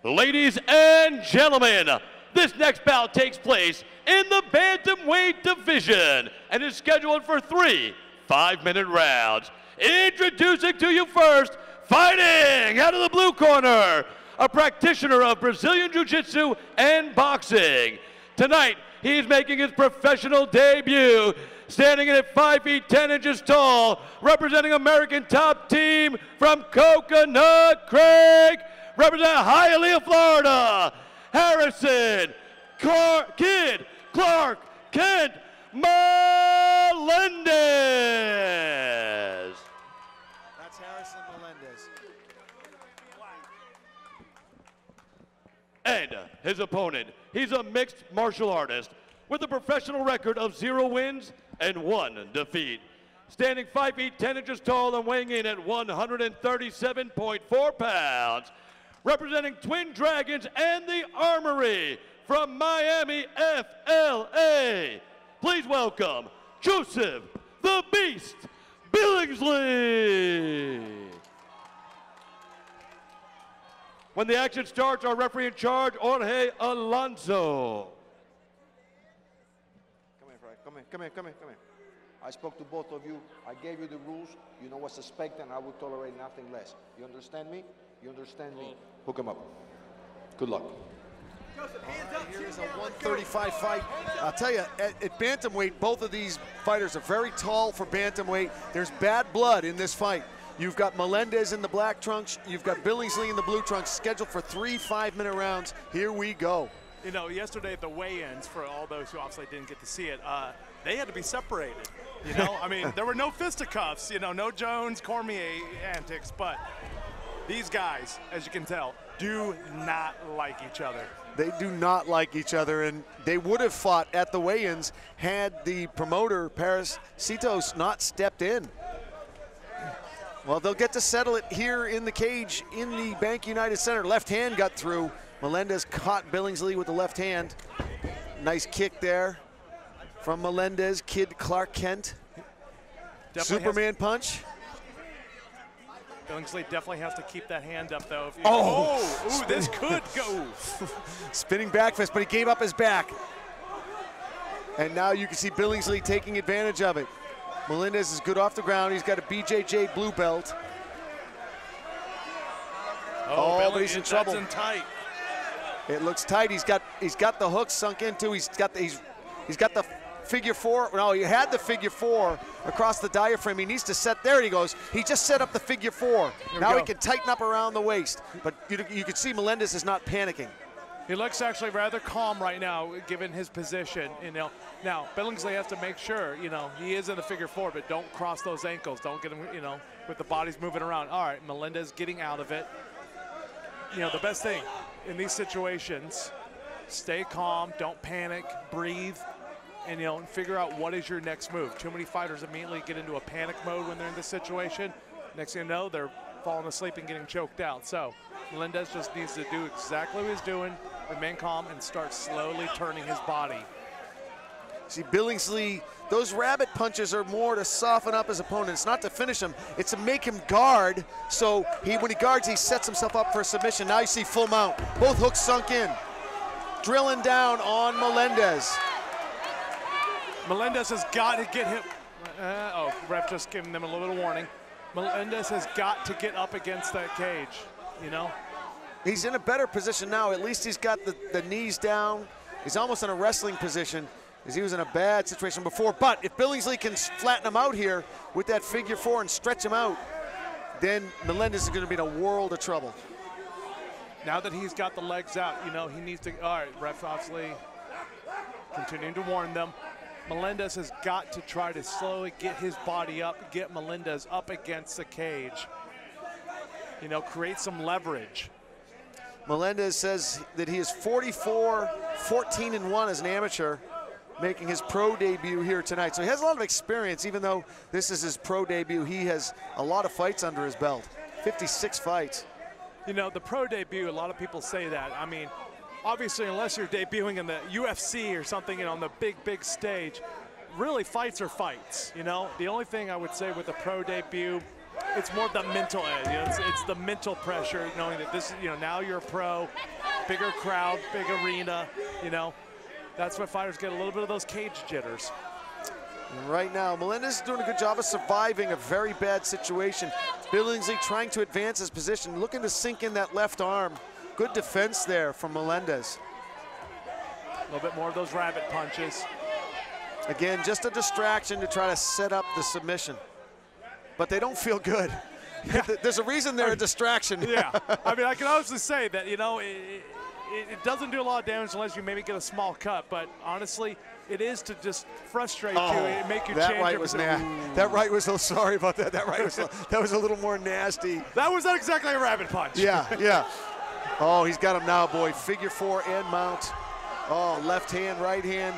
Ladies and gentlemen, this next bout takes place in the bantamweight division and is scheduled for 3 5-minute rounds. Introducing to you first, fighting out of the blue corner, a practitioner of Brazilian Jiu-Jitsu and boxing. Tonight, he's making his professional debut, standing in at 5 feet 10 inches tall, representing American Top Team from Coconut Creek, representing Hialeah, Florida, Harrison Kid Clark Kent Melendez. That's Harrison Melendez. And his opponent, he's a mixed martial artist with a professional record of 0 wins and 1 defeat. Standing 5 feet 10 inches tall and weighing in at 137.4 pounds. Representing Twin Dragons and the Armory from Miami, FLA. Please welcome Joseph the Beast Billingsly. When the action starts, our referee in charge, Jorge Alonso. Come here, Frank. Come here. I spoke to both of you. I gave you the rules. You know what's suspect, and I would tolerate nothing less. You understand me? You understand me? Hook him up. Good luck. Here's a 135 fight. I'll tell you, at bantamweight, both of these fighters are very tall for bantamweight. There's bad blood in this fight. You've got Melendez in the black trunks. You've got Billingsley in the blue trunks, scheduled for 3 5-minute rounds. Here we go. You know, yesterday at the weigh-ins, for all those who obviously didn't get to see it, they had to be separated. You know, I mean, there were no fisticuffs, you know, no Jones, Cormier antics, but these guys, as you can tell, do not like each other. They do not like each other, and they would have fought at the weigh-ins had the promoter, Paris Citos, not stepped in. Well, they'll get to settle it here in the cage in the Bank United Center. Left hand got through. Melendez caught Billingsley with the left hand. Nice kick there from Melendez, Kid Clark Kent. Definitely Superman punch. Billingsley definitely has to keep that hand up, though. Oh! Ooh, this could go. Spinning back fist, but he gave up his back. And now you can see Billingsley taking advantage of it. Melendez is good off the ground. He's got a BJJ blue belt. Oh, but he's in trouble. That's in tight. It looks tight. He's got the hook sunk into. He's got the figure four. No, he had the figure four across the diaphragm. He needs to set. There he goes. He just set up the figure four. Now he can tighten up around the waist. But you can see Melendez is not panicking. He looks actually rather calm right now, given his position. You know, now Billingsley has to make sure, you know, he is in the figure four, but don't cross those ankles. Don't get him, you know, with the bodies moving around. All right, Melendez getting out of it. You know, the best thing in these situations, stay calm, don't panic, breathe, and, you know, figure out what is your next move. Too many fighters immediately get into a panic mode when they're in this situation. Next thing you know, they're falling asleep and getting choked out. So Melendez just needs to do exactly what he's doing, remain calm, and start slowly turning his body. See, Billingsley, those rabbit punches are more to soften up his opponent. It's not to finish him. It's to make him guard. So when he guards, he sets himself up for a submission. Now you see full mount. Both hooks sunk in. Drilling down on Melendez. Melendez has got to get him. Oh, ref just giving them a little bit of warning. Melendez has got to get up against that cage, you know? He's in a better position now. At least he's got the knees down. He's almost in a wrestling position, as he was in a bad situation before. But if Billingsley can flatten him out here with that figure four and stretch him out, then Melendez is going to be in a world of trouble. Now that he's got the legs out, you know, he needs to, all right, ref obviously continuing to warn them. Melendez has got to try to slowly get his body up, get Melendez up against the cage. You know, create some leverage. Melendez says that he is 44-14-1 as an amateur, making his pro debut here tonight. So he has a lot of experience, even though this is his pro debut. He has a lot of fights under his belt, 56 fights. You know, the pro debut, a lot of people say that. I mean, obviously, unless you're debuting in the UFC or something, you know, on the big stage, really fights are fights, you know? The only thing I would say with a pro debut, it's more the mental edge. You know, it's the mental pressure, knowing that this, you know, now you're a pro, bigger crowd, big arena. You know, that's why fighters get a little bit of those cage jitters. Right now, Melendez is doing a good job of surviving a very bad situation. Billingsley trying to advance his position, looking to sink in that left arm. Good defense there from Melendez. A little bit more of those rabbit punches. Again, just a distraction to try to set up the submission. But they don't feel good. Yeah. There's a reason they're a distraction. Yeah, I mean, I can honestly say that, you know, it doesn't do a lot of damage unless you maybe get a small cut, but honestly, it is to just frustrate you and make you change. That right was nasty. That right was, sorry about that. That right was, that was a little more nasty. That was not exactly a rabbit punch. Yeah, yeah. Oh, he's got him now, boy. Figure 4 and mount. Oh, left hand, right hand.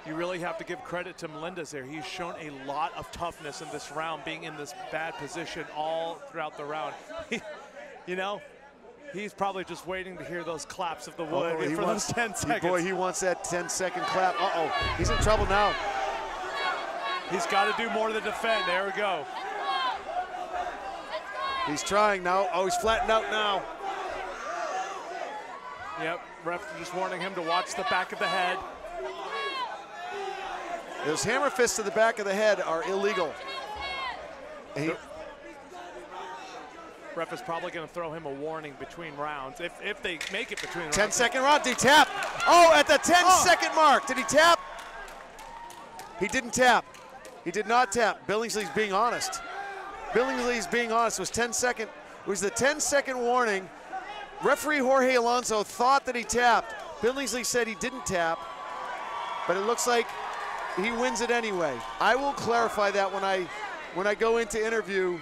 You really have to give credit to Melendez there. He's shown a lot of toughness in this round, being in this bad position all throughout the round. You know, he's probably just waiting to hear those claps of the wood for those 10 seconds. Boy, he wants that 10-second clap. Uh-oh, he's in trouble now. He's got to do more to defend. There we go. He's trying now. Oh, he's flattened out now. Yep, ref just warning him to watch the back of the head. Those hammer fists to the back of the head are illegal. Ref is probably going to throw him a warning between rounds, if they make it between rounds. 10-second round, did he tap? Oh, at the 10-second mark, did he tap? He didn't tap. He did not tap. Billingsley's being honest. Billingsley's being honest. It was 10-second. It was the 10-second warning. Referee Jorge Alonso thought that he tapped. Billingsley said he didn't tap, but it looks like he wins it anyway. I will clarify that when I go into interview.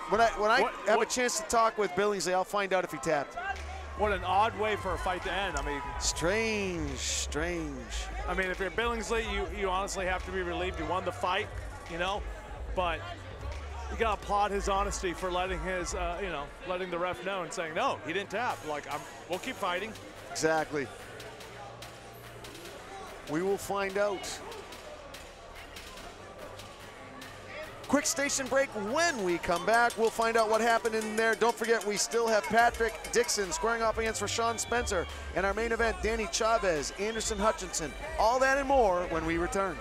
When I have a chance to talk with Billingsley, I'll find out if he tapped. What an odd way for a fight to end. I mean, strange, strange. I mean, if you're Billingsley, you honestly have to be relieved you won the fight, you know, but you gotta applaud his honesty for letting his, you know, letting the ref know and saying, no, he didn't tap. Like, we'll keep fighting. Exactly. We will find out. Quick station break. When we come back, we'll find out what happened in there. Don't forget, we still have Patrick Dixon squaring off against Rashawn Spencer. And our main event, Danny Chavez, Anderson Hutchinson. All that and more when we return.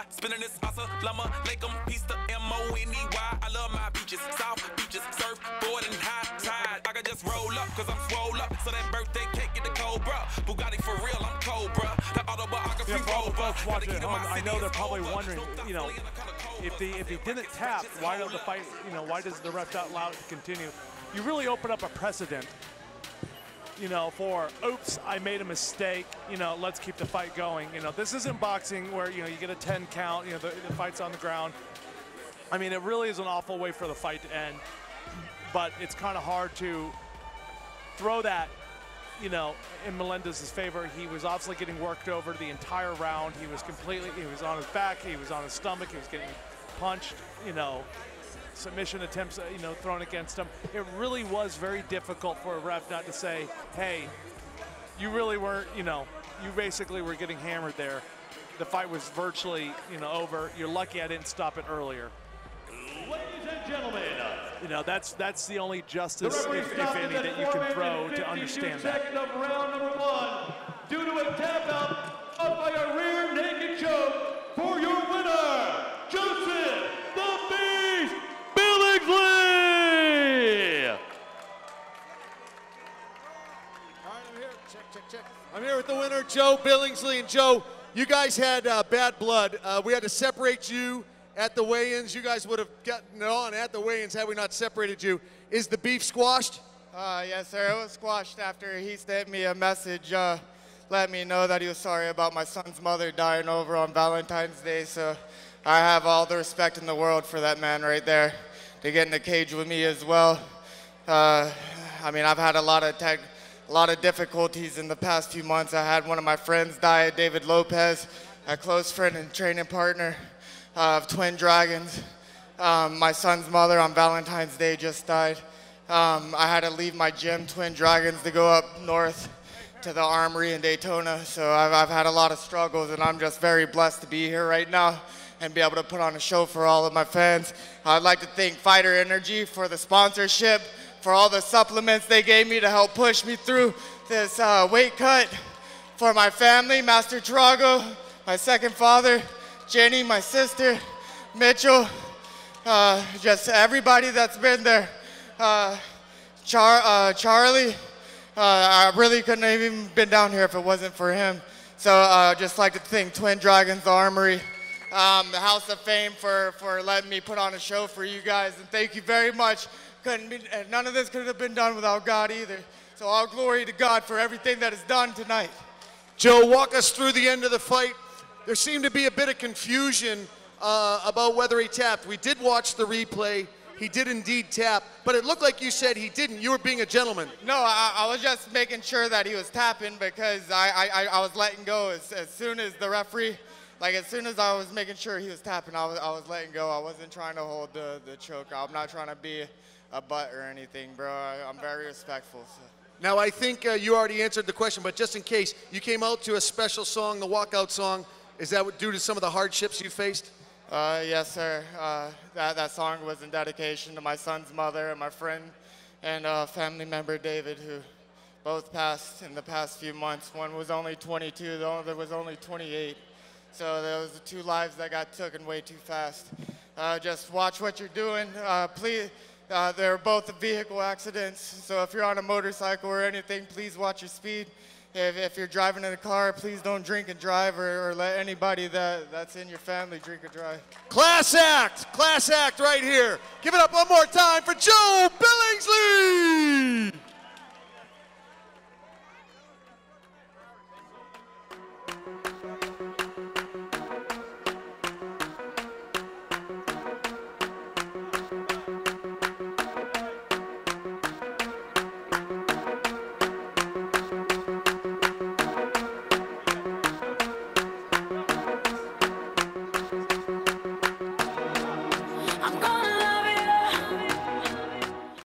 Spinning this assalamu alaikum, peace to M-O-N-E-Y. I love my beaches, south beaches, surf, board and high tide. I can just roll up, cause I'm swole up. So that birthday cake get the Cobra. Bugatti for real, I'm Cobra. The autobiography for folks watching at home, I know they're probably wondering, you know, if he didn't tap, why don't the fight, you know, why does the ref not allow it to continue? You really open up a precedent, you know, for, oops, I made a mistake, you know, let's keep the fight going. You know, this isn't boxing where, you know, you get a 10 count, you know, the fight's on the ground. I mean, it really is an awful way for the fight to end, but it's kind of hard to throw that, you know, in Melendez's favor. He was obviously getting worked over the entire round. He was on his back, he was on his stomach, he was getting punched, you know, submission attempts, you know, thrown against him. It really was very difficult for a ref not to say, hey, you really weren't, you know, you basically were getting hammered there. The fight was virtually, you know, over. You're lucky I didn't stop it earlier. Ladies and gentlemen, you know, that's the only justice, if any, that you can throw to understand that. Of round number 1, due to a tap out by a rear naked choke for your winner, Joseph the Beast Billingsly. All right, I'm here. Check. I'm here with the winner, Joe Billingsley. And Joe, you guys had bad blood. We had to separate you at the weigh-ins. You guys would have gotten it on at the weigh-ins had we not separated you. Is the beef squashed? Yes, sir. It was squashed after he sent me a message letting me know that he was sorry about my son's mother dying over on Valentine's Day. So I have all the respect in the world for that man right there to get in the cage with me as well. I mean, I've had a lot of difficulties in the past few months. I had one of my friends die, David Lopez, a close friend and training partner of Twin Dragons. My son's mother on Valentine's Day just died. I had to leave my gym, Twin Dragons, to go up north to the Armory in Daytona. So I've had a lot of struggles, and I'm just very blessed to be here right now and be able to put on a show for all of my fans. I'd like to thank Fighter Energy for the sponsorship, for all the supplements they gave me to help push me through this weight cut. For my family, Master Tarago, my second father, Jenny, my sister, Mitchell, just everybody that's been there. Charlie, I really couldn't have even been down here if it wasn't for him. So just like to thank Twin Dragons Armory, the House of Fame for letting me put on a show for you guys, and thank you very much. None of this could have been done without God either. So all glory to God for everything that is done tonight. Joe, walk us through the end of the fight. There seemed to be a bit of confusion about whether he tapped. We did watch the replay. He did indeed tap, but it looked like you said he didn't. You were being a gentleman. No, I was just making sure that he was tapping because I was letting go as soon as the referee, like as soon as I was making sure he was tapping, I was letting go. I wasn't trying to hold the choke. I'm not trying to be a butt or anything, bro. I'm very respectful. So. Now, I think you already answered the question, but just in case, you came out to a special song, the walkout song. Is that due to some of the hardships you faced? Yes, sir. That song was in dedication to my son's mother and my friend and family member David, who both passed in the past few months. One was only 22, the other was only 28. So those are the two lives that got taken way too fast. Just watch what you're doing. Please, they're both vehicle accidents. So if you're on a motorcycle or anything, please watch your speed. If you're driving in a car, please don't drink and drive or let anybody that's in your family drink or drive. Class act right here. Give it up one more time for Joe Billingsley.